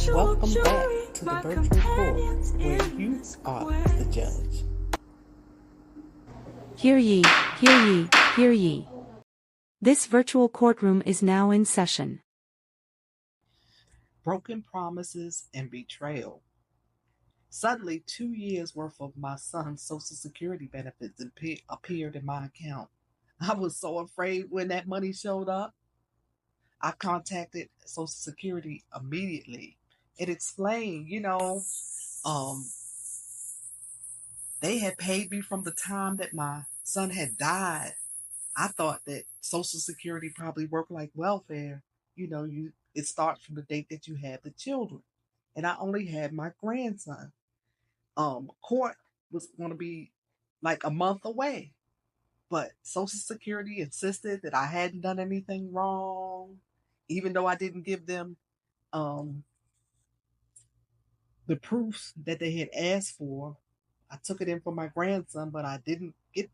Welcome back to the virtual court where you are the judge. Hear ye, hear ye, hear ye. This virtual courtroom is now in session. Broken promises and betrayal. Suddenly, 2 years worth of my son's Social Security benefits appeared in my account. I was so afraid when that money showed up. I contacted Social Security immediately. It explained, they had paid me from the time that my son had died. I thought that Social Security probably worked like welfare. It starts from the date that you had the children. And I only had my grandson. Court was going to be like a month away. But Social Security insisted that I hadn't done anything wrong, even though I didn't give them the proofs that they had asked for. I took it in for my grandson, but I didn't get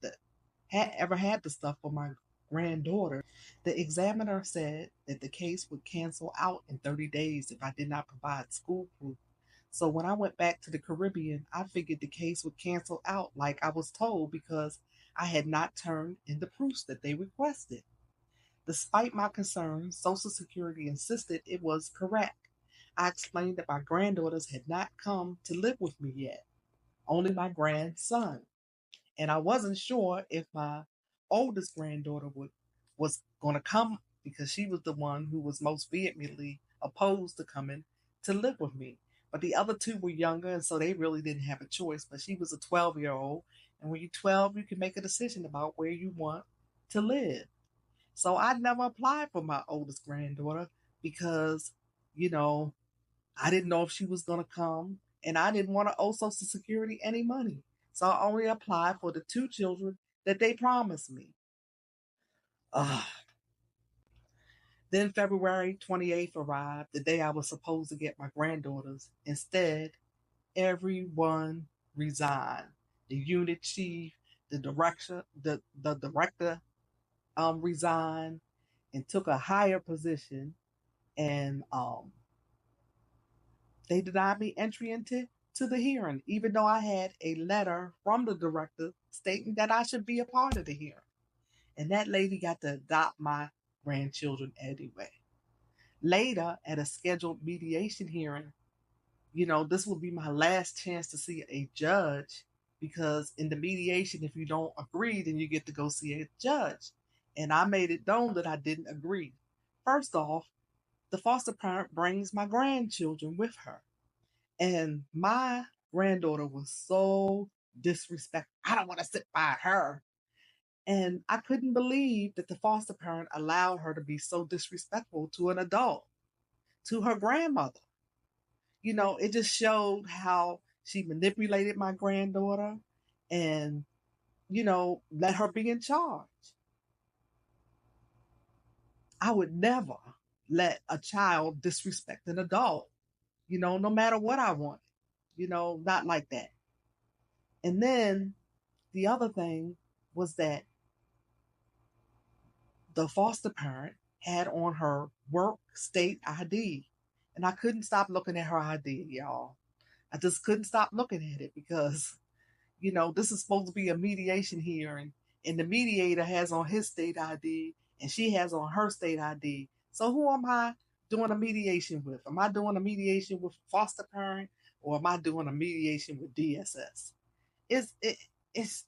ever had the stuff for my granddaughter. The examiner said that the case would cancel out in 30 days if I did not provide school proof. So when I went back to the Caribbean, I figured the case would cancel out like I was told because I had not turned in the proofs that they requested. Despite my concerns, Social Security insisted it was correct. I explained that my granddaughters had not come to live with me yet, only my grandson. And I wasn't sure if my oldest granddaughter was going to come because she was the one who was most vehemently opposed to coming to live with me. But the other two were younger, and so they really didn't have a choice. But she was a 12-year-old, and when you're 12, you can make a decision about where you want to live. So I never applied for my oldest granddaughter because, I didn't know if she was going to come, and I didn't want to owe Social Security any money. So I only applied for the two children that they promised me. Then February 28th arrived, the day I was supposed to get my granddaughters. Instead, everyone resigned. The unit chief, the director, resigned and took a higher position, and they denied me entry into the hearing, even though I had a letter from the director stating that I should be a part of the hearing. And that lady got to adopt my grandchildren anyway. Later, at a scheduled mediation hearing, this will be my last chance to see a judge, because in the mediation, if you don't agree, then you get to go see a judge. And I made it known that I didn't agree. First off, the foster parent brings my grandchildren with her. And my granddaughter was so disrespectful. I don't want to sit by her. And I couldn't believe that the foster parent allowed her to be so disrespectful to an adult, to her grandmother. It just showed how she manipulated my granddaughter and, let her be in charge. I would never let a child disrespect an adult, no matter what I wanted, not like that. And then the other thing was that the foster parent had on her work state ID. And I couldn't stop looking at her ID, y'all. I just couldn't stop looking at it because, this is supposed to be a mediation hearing, and the mediator has on his state ID and she has on her state ID. So who am I doing a mediation with? Am I doing a mediation with foster parent, or am I doing a mediation with DSS? It's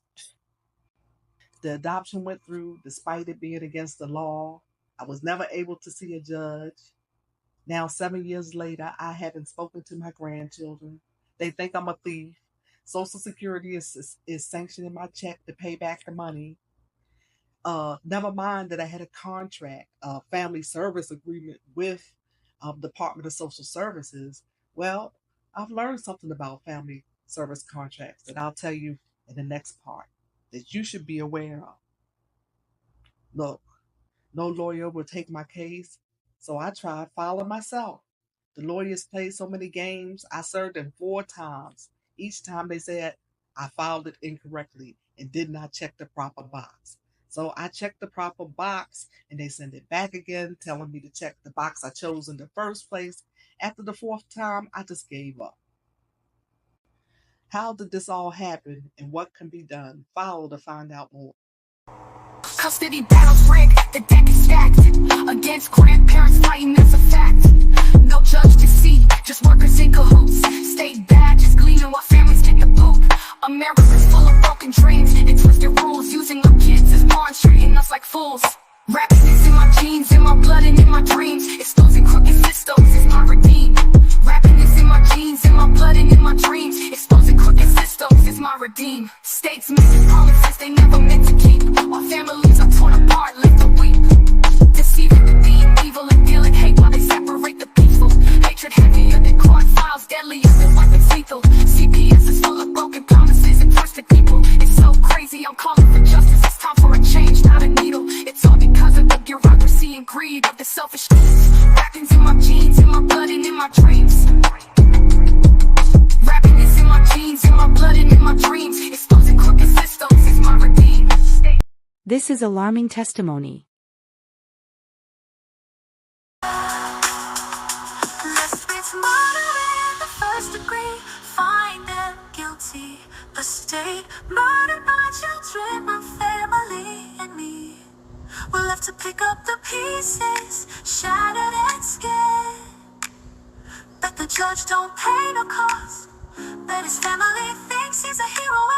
The adoption went through despite it being against the law. I was never able to see a judge. Now, 7 years later, I haven't spoken to my grandchildren. They think I'm a thief. Social Security is sanctioning my check to pay back the money. Never mind that I had a contract, a family service agreement with Department of Social Services. Well, I've learned something about family service contracts that I'll tell you in the next part that you should be aware of. Look, no lawyer will take my case, so I tried filing myself. The lawyers played so many games, I served them 4 times. Each time they said I filed it incorrectly and did not check the proper box. So I checked the proper box and they sent it back again, telling me to check the box I chose in the first place. After the fourth time, I just gave up. How did this all happen and what can be done? Follow to find out more. Custody battles rigged, the deck is stacked against grandparents fighting, that's a fact. No judge to see, just workers in cahoots. State badges gleaming while families get the poop. America's full of broken dreams and twisted rules, using our kids as pawns, treating us like fools. Rapping is in my genes, in my blood and in my dreams. Exposing crooked systems is my redeem. Rapping is in my genes, in my blood and in my dreams. Exposing crooked systems is my redeem. States making promises they never meant to keep, while families are torn apart, left to weep. Deceiving the being evil and dealing hate while they separate the peaceful. Hatred heavier than court files, deadlier than weapons lethal. CPS is full of broken promises and twisted people. It's so crazy, I'm calling for justice. It's time for a change, not a needle. It's all because of the bureaucracy and greed of the selfish. Rapping's in my genes, in my blood and in my dreams. Rapping is in my genes, in my blood and in my dreams. Exposing crooked systems is my redeem. This is alarming testimony. Let's murder in the first degree, find them guilty. The state murdered my children, my family, and me. We're left to pick up the pieces, shattered and scared. Bet the judge don't pay no cost, bet his family thinks he's a hero